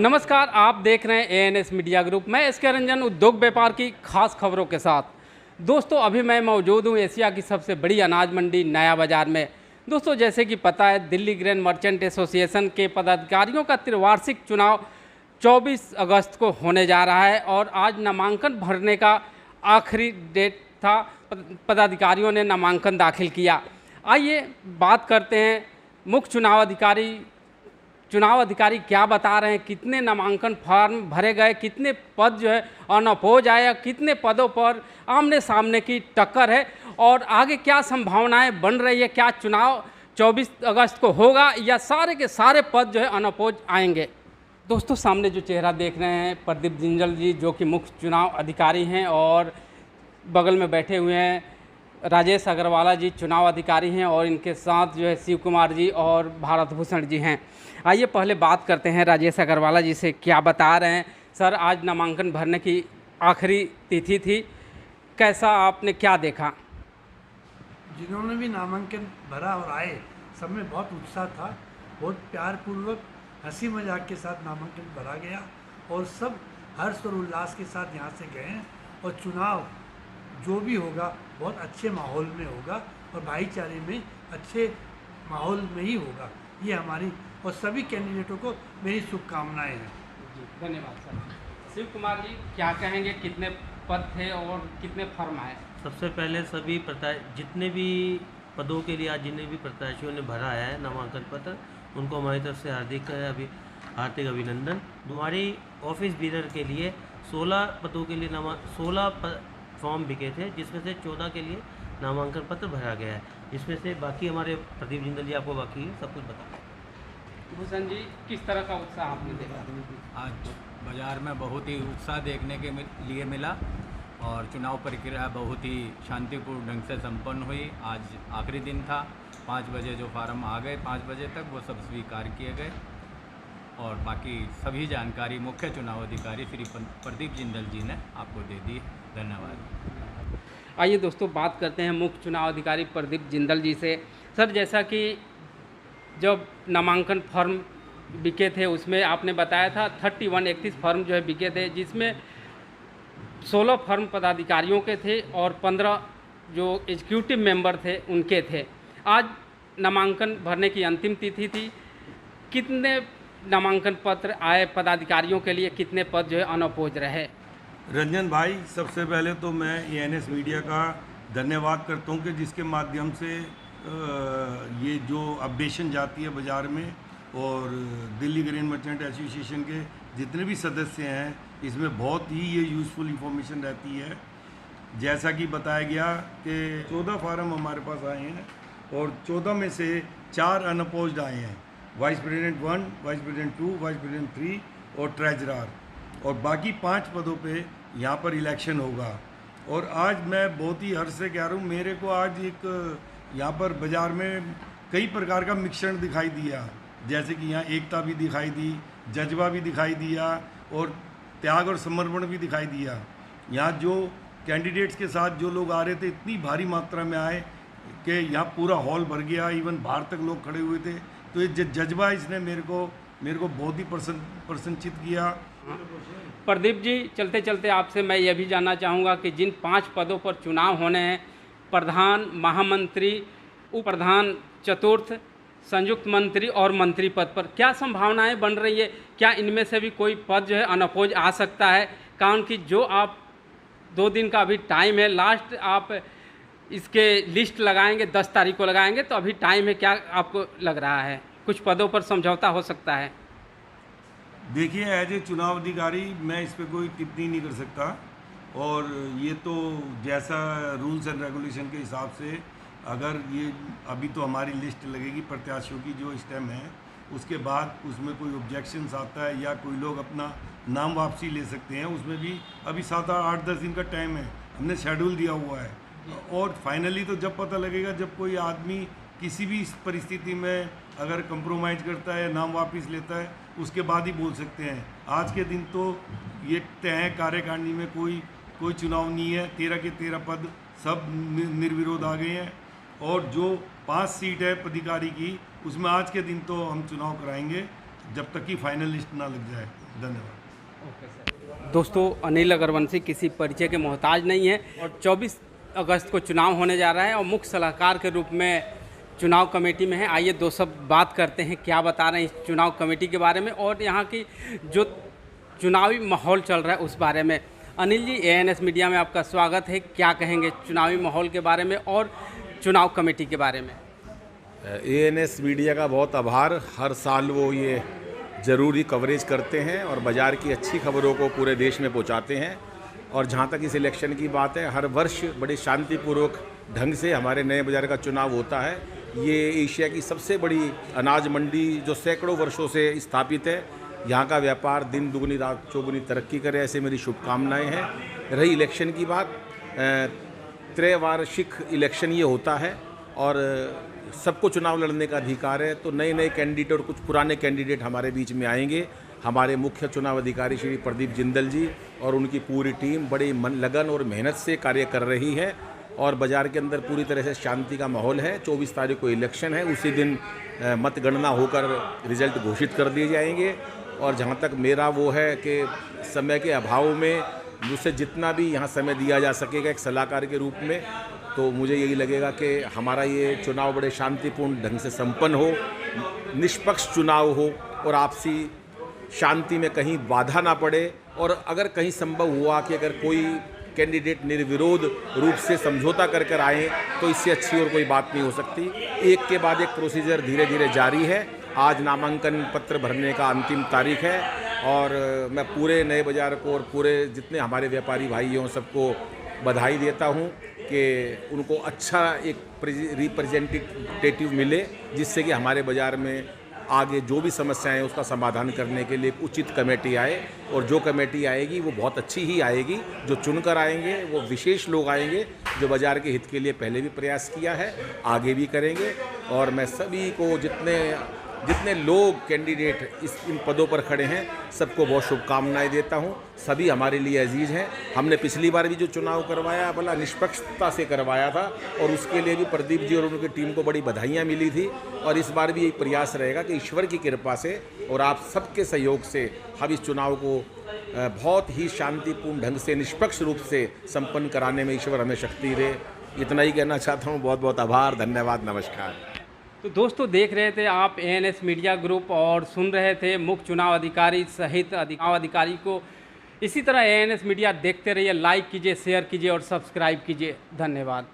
नमस्कार, आप देख रहे हैं एएनएस मीडिया ग्रुप। मैं एसके रंजन उद्योग व्यापार की खास खबरों के साथ। दोस्तों, अभी मैं मौजूद हूं एशिया की सबसे बड़ी अनाज मंडी नया बाज़ार में। दोस्तों, जैसे कि पता है, दिल्ली ग्रेन मर्चेंट एसोसिएशन के पदाधिकारियों का त्रिवार्षिक चुनाव 24 अगस्त को होने जा रहा है और आज नामांकन भरने का आखिरी डेट था। पदाधिकारियों ने नामांकन दाखिल किया। आइए बात करते हैं मुख्य चुनाव अधिकारी क्या बता रहे हैं, कितने नामांकन फॉर्म भरे गए, कितने पद जो है अनअपोज आया, कितने पदों पर आमने सामने की टक्कर है और आगे क्या संभावनाएं बन रही है। क्या चुनाव 24 अगस्त को होगा या सारे के सारे पद जो है अनअपोज आएंगे। दोस्तों, सामने जो चेहरा देख रहे हैं प्रदीप जिंदल जी, जो कि मुख्य चुनाव अधिकारी हैं, और बगल में बैठे हुए हैं राजेश अग्रवाला जी, चुनाव अधिकारी हैं, और इनके साथ जो है शिव कुमार जी और भारत भूषण जी हैं। आइए पहले बात करते हैं राजेश अग्रवाला जी से, क्या बता रहे हैं। सर, आज नामांकन भरने की आखिरी तिथि थी, कैसा आपने क्या देखा? जिन्होंने भी नामांकन भरा और आए, सब में बहुत उत्साह था। बहुत प्यारपूर्वक हंसी मजाक के साथ नामांकन भरा गया और सब हर्ष और उल्लास के साथ यहाँ से गए हैं। और चुनाव जो भी होगा बहुत अच्छे माहौल में होगा और भाईचारे में अच्छे माहौल में ही होगा। ये हमारी और सभी कैंडिडेटों को मेरी शुभकामनाएं हैं। जी, धन्यवाद सर। शिव कुमार जी, क्या कहेंगे, कितने पद थे और कितने फॉर्म आए? सबसे पहले सभी जितने भी पदों के लिए आज जितने भी प्रत्याशियों ने भरा है नामांकन पत्र, उनको हमारी तरफ से हार्दिक अभिनंदन। हमारी ऑफिस बीरर के लिए 16 पदों के लिए 16 फॉर्म बिके थे, जिसमें से 14 के लिए नामांकन पत्र भरा गया है। इसमें से बाकी हमारे प्रदीप जिंदल जी आपको बाकी सब कुछ बता। भूषण जी, किस तरह का उत्साह आपने देखा? आज बाज़ार में बहुत ही उत्साह देखने के लिए मिला और चुनाव प्रक्रिया बहुत ही शांतिपूर्ण ढंग से संपन्न हुई। आज आखिरी दिन था, 5 बजे जो फार्म आ गए, 5 बजे तक वो सब स्वीकार किए गए और बाकी सभी जानकारी मुख्य चुनाव अधिकारी श्री प्रदीप जिंदल जी ने आपको दे दी। धन्यवाद। आइए दोस्तों, बात करते हैं मुख्य चुनाव अधिकारी प्रदीप जिंदल जी से। सर, जैसा कि जब नामांकन फॉर्म बिके थे उसमें आपने बताया था 31 फॉर्म जो है बिके थे, जिसमें 16 फॉर्म पदाधिकारियों के थे और 15 जो एग्जीक्यूटिव मेंबर थे उनके थे। आज नामांकन भरने की अंतिम तिथि थी। कितने नामांकन पत्र आए पदाधिकारियों के लिए, कितने पद जो है अनअपोज रहे? रंजन भाई, सबसे पहले तो मैं एएनएस मीडिया का धन्यवाद करता हूँ कि जिसके माध्यम से ये जो अपडेशन जाती है बाज़ार में, और दिल्ली ग्रेन मर्चेंट एसोसिएशन के जितने भी सदस्य हैं, इसमें बहुत ही ये यूज़फुल इंफॉर्मेशन रहती है। जैसा कि बताया गया कि 14 फार्म हमारे पास आए हैं और 14 में से 4 अनअपोज्ड आए हैं। Vice president 1, vice president 2, vice president 3 और ट्रेजरर, और बाकी 5 पदों पे यहाँ पर इलेक्शन होगा। और आज मैं बहुत ही हर्ष से कह रहा हूँ, मेरे को आज एक यहाँ पर बाज़ार में कई प्रकार का मिश्रण दिखाई दिया। जैसे कि यहाँ एकता भी दिखाई दी, जज्बा भी दिखाई दिया और त्याग और समर्पण भी दिखाई दिया। यहाँ जो कैंडिडेट्स के साथ जो लोग आ रहे थे, इतनी भारी मात्रा में आए कि यहाँ पूरा हॉल भर गया, इवन बाहर तक लोग खड़े हुए थे। तो ये जज्बा इसने मेरे को बहुत ही प्रसन्नचित किया। प्रदीप जी, चलते चलते आपसे मैं यह भी जानना चाहूँगा कि जिन 5 पदों पर चुनाव होने हैं, प्रधान, महामंत्री, उप प्रधान, चतुर्थ, संयुक्त मंत्री और मंत्री पद पर क्या संभावनाएं बन रही है? क्या इनमें से भी कोई पद जो है अनअपोज आ सकता है? कारण कि जो आप 2 दिन का अभी टाइम है, लास्ट आप इसके लिस्ट लगाएंगे 10 तारीख को लगाएंगे, तो अभी टाइम है, क्या आपको लग रहा है कुछ पदों पर समझौता हो सकता है? देखिए, एज ए चुनाव अधिकारी मैं इस पर कोई टिप्पणी नहीं कर सकता, और ये तो जैसा रूल्स एंड रेगुलेशन के हिसाब से, अगर ये अभी तो हमारी लिस्ट लगेगी प्रत्याशियों की जो इस टाइम है, उसके बाद उसमें कोई ऑब्जेक्शंस आता है या कोई लोग अपना नाम वापसी ले सकते हैं, उसमें भी अभी 7-8-10 दिन का टाइम है, हमने शेड्यूल दिया हुआ है। और फाइनली तो जब पता लगेगा, जब कोई आदमी किसी भी परिस्थिति में अगर कंप्रोमाइज़ करता है, नाम वापस लेता है, उसके बाद ही बोल सकते हैं। आज के दिन तो ये तय है, कार्यकारिणी में कोई चुनाव नहीं है। 13 के 13 पद सब निर्विरोध आ गए हैं, और जो 5 सीट है पदाधिकारी की, उसमें आज के दिन तो हम चुनाव कराएंगे जब तक कि फाइनल लिस्ट ना लग जाए। धन्यवाद। दोस्तों, अनिल अग्रवंशी किसी परिचय के मोहताज नहीं है और 24 अगस्त को चुनाव होने जा रहा है और मुख्य सलाहकार के रूप में चुनाव कमेटी में है। आइए दो सब बात करते हैं, क्या बता रहे हैं इस चुनाव कमेटी के बारे में और यहाँ की जो चुनावी माहौल चल रहा है उस बारे में। अनिल जी, ANS मीडिया में आपका स्वागत है। क्या कहेंगे चुनावी माहौल के बारे में और चुनाव कमेटी के बारे में? ANS मीडिया का बहुत आभार। हर साल वो ये ज़रूरी कवरेज करते हैं और बाज़ार की अच्छी खबरों को पूरे देश में पहुंचाते हैं। और जहां तक इस इलेक्शन की बात है, हर वर्ष बड़े शांतिपूर्वक ढंग से हमारे नए बाज़ार का चुनाव होता है। ये एशिया की सबसे बड़ी अनाज मंडी जो सैकड़ों वर्षों से स्थापित है, यहाँ का व्यापार दिन दुगनी रात चौगुनी तरक्की करे, ऐसे मेरी शुभकामनाएं हैं। रही इलेक्शन की बात, त्रैवार्षिक इलेक्शन ये होता है और सबको चुनाव लड़ने का अधिकार है। तो नए नए कैंडिडेट और कुछ पुराने कैंडिडेट हमारे बीच में आएंगे। हमारे मुख्य चुनाव अधिकारी श्री प्रदीप जिंदल जी और उनकी पूरी टीम बड़ी लगन और मेहनत से कार्य कर रही है और बाज़ार के अंदर पूरी तरह से शांति का माहौल है। 24 तारीख को इलेक्शन है, उसी दिन मतगणना होकर रिजल्ट घोषित कर दिए जाएंगे। और जहाँ तक मेरा वो है कि समय के अभाव में मुझसे जितना भी यहाँ समय दिया जा सकेगा एक सलाहकार के रूप में, तो मुझे यही लगेगा कि हमारा ये चुनाव बड़े शांतिपूर्ण ढंग से संपन्न हो, निष्पक्ष चुनाव हो और आपसी शांति में कहीं बाधा ना पड़े। और अगर कहीं संभव हुआ कि अगर कोई कैंडिडेट निर्विरोध रूप से समझौता कर कर आए तो इससे अच्छी और कोई बात नहीं हो सकती। एक के बाद एक प्रोसीजर धीरे धीरे जारी है। आज नामांकन पत्र भरने का अंतिम तारीख है और मैं पूरे नए बाज़ार को और पूरे जितने हमारे व्यापारी भाई हैं सबको बधाई देता हूं कि उनको अच्छा एक रिप्रेजेंटेटिव मिले, जिससे कि हमारे बाज़ार में आगे जो भी समस्याएं हैं उसका समाधान करने के लिए एक उचित कमेटी आए। और जो कमेटी आएगी वो बहुत अच्छी ही आएगी। जो चुनकर आएंगे वो विशेष लोग आएंगे जो बाज़ार के हित के लिए पहले भी प्रयास किया है, आगे भी करेंगे। और मैं सभी को जितने लोग कैंडिडेट इन पदों पर खड़े हैं सबको बहुत शुभकामनाएं देता हूं। सभी हमारे लिए अजीज़ हैं। हमने पिछली बार भी जो चुनाव करवाया भला निष्पक्षता से करवाया था और उसके लिए भी प्रदीप जी और उनकी टीम को बड़ी बधाइयां मिली थी। और इस बार भी यही प्रयास रहेगा कि ईश्वर की कृपा से और आप सबके सहयोग से हम इस चुनाव को बहुत ही शांतिपूर्ण ढंग से निष्पक्ष रूप से संपन्न कराने में ईश्वर हमें शक्ति दे। इतना ही कहना चाहता हूँ। बहुत बहुत आभार, धन्यवाद, नमस्कार। तो दोस्तों, देख रहे थे आप ANS मीडिया ग्रुप और सुन रहे थे मुख्य चुनाव अधिकारी सहित चुनाव अधिकारी को। इसी तरह ANS मीडिया देखते रहिए, लाइक कीजिए, शेयर कीजिए और सब्सक्राइब कीजिए। धन्यवाद।